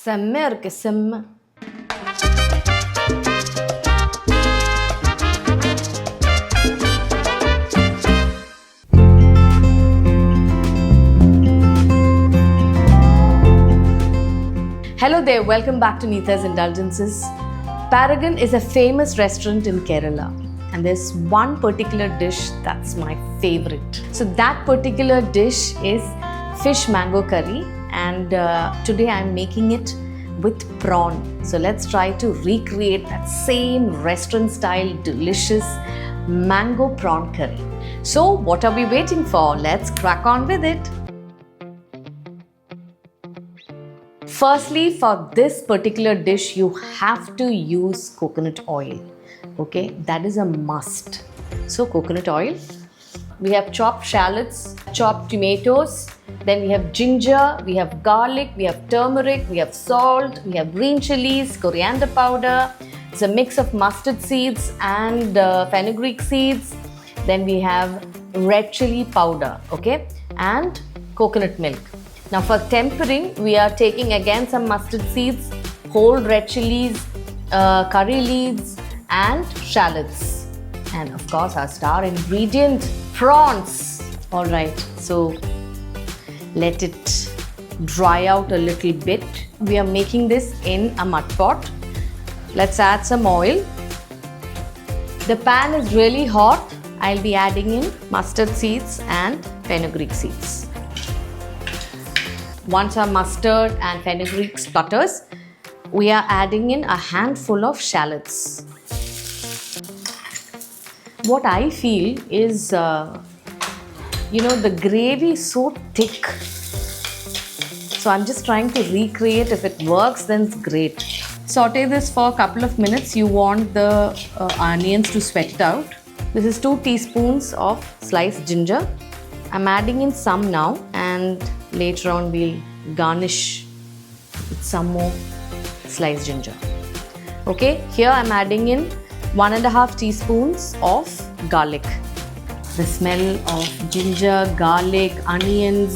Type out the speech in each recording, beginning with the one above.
செம்மையா இருக்கு செம்ம. Hello there, welcome back to Neetha's Indulgences. Paragon is a famous restaurant in Kerala, and there's one particular dish that's my favorite. So that particular dish is fish mango curry, and today I'm making it with prawn. So let's try to recreate that same restaurant style delicious mango prawn curry. So what are we waiting for? Let's crack on with it. Firstly, for this particular dish, you have to use coconut oil. Okay, that is a must. So, coconut oil. We have chopped shallots, chopped tomatoes, then we have ginger, we have garlic, we have turmeric, we have salt, we have green chilies, coriander powder. It's a mix of mustard seeds and fenugreek seeds. Then we have red chili powder, okay, and coconut milk. Now for tempering, we are taking again some mustard seeds, whole red chilies, curry leaves and shallots. And of course our star ingredient, prawns. Alright, so let it dry out a little bit. We are making this in a mud pot. Let's add some oil. The pan is really hot. I'll be adding in mustard seeds and fenugreek seeds. Once our mustard and fenugreek sputters, we are adding in a handful of shallots. What I feel is, the gravy is so thick. So I'm just trying to recreate. If it works, then it's great. Saute this for a couple of minutes. You want the onions to sweat out. This is 2 teaspoons of sliced ginger. I'm adding in some now, and later on we'll garnish with some more sliced ginger. Okay, here I'm adding in 1.5 teaspoons of garlic. The smell of ginger, garlic, onions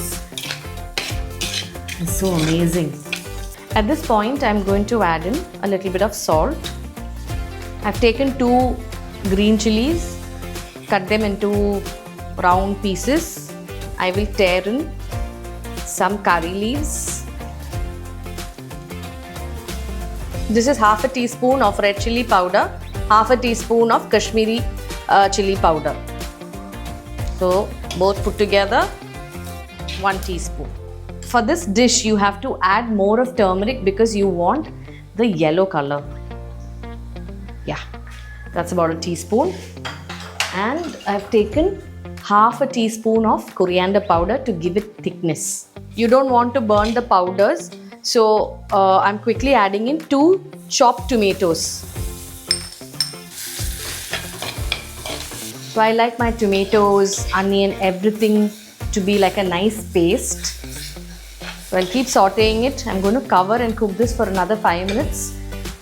is so amazing. At this point, I'm going to add in a little bit of salt. I've taken 2 green chilies, cut them into round pieces. I will tear in some curry leaves. This is half a teaspoon of red chili powder, half a teaspoon of Kashmiri chili powder. So both put together, 1 teaspoon. For this dish, you have to add more of turmeric because you want the yellow color. Yeah, that's about a teaspoon. And I've taken half a teaspoon of coriander powder to give it thickness. You don't want to burn the powders, so I'm quickly adding in 2 chopped tomatoes. So I like my tomatoes, onion, everything to be like a nice paste. So I'll keep sauteing it. I'm going to cover and cook this for another 5 minutes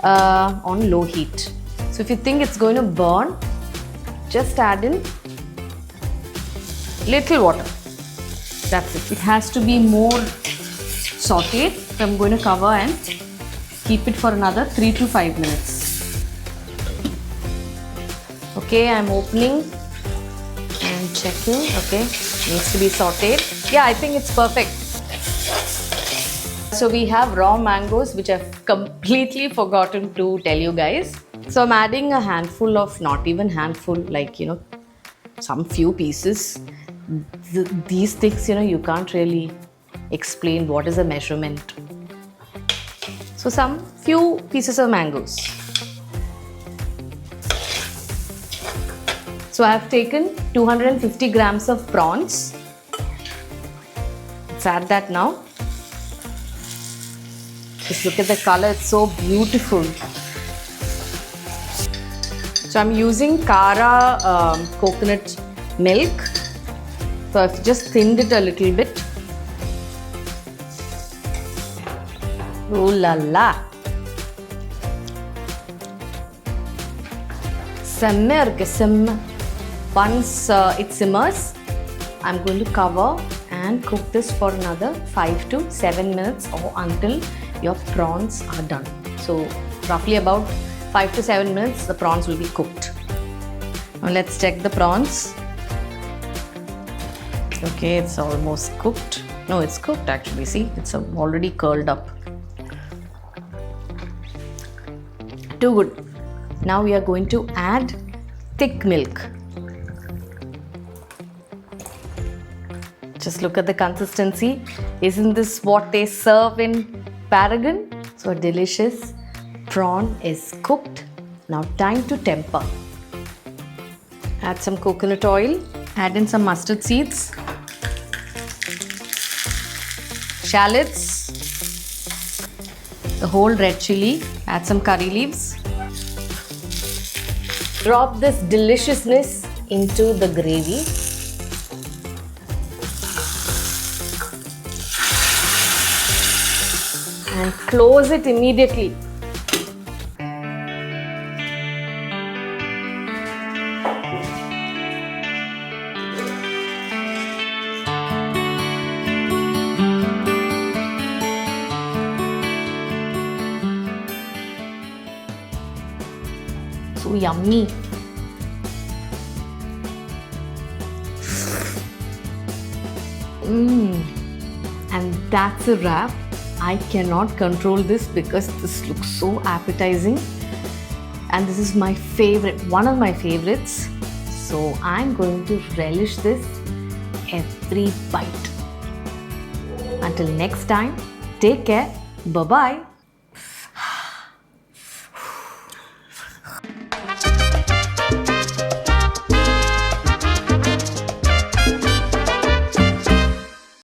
on low heat. So if you think it's going to burn, just add in little water. That's it. It has to be more sauteed. So I'm going to cover and keep it for another 3 to 5 minutes. Okay, I'm opening and checking. Okay, needs to be sauteed. Yeah, I think it's perfect. So we have raw mangoes, which I've completely forgotten to tell you guys. So I'm adding a handful of, not even handful, like, some few pieces. These things, you can't really explain what is a measurement. So some few pieces of mangoes. So I have taken 250 grams of prawns. Let's add that now. Just look at the color, it's so beautiful. So I'm using Kara coconut milk. So I've just thinned it a little bit. Ooh la la! Semme irukku semme. Once it simmers, I'm going to cover and cook this for another 5 to 7 minutes or until your prawns are done. So roughly about 5 to 7 minutes, the prawns will be cooked. Now let's check the prawns. Okay, it's almost cooked. No, it's cooked actually. See, it's already curled up. Too good. Now we are going to add thick milk. Just look at the consistency. Isn't this what they serve in Paragon? So delicious prawn is cooked. Now time to temper. Add some coconut oil. Add in some mustard seeds, shallots, the whole red chili. Add some curry leaves. Drop this deliciousness into the gravy. And close it immediately. So yummy. And that's a wrap. I cannot control this because this looks so appetizing. And this is my favorite, one of my favorites. So I'm going to relish this every bite. Until next time, take care. Bye-bye.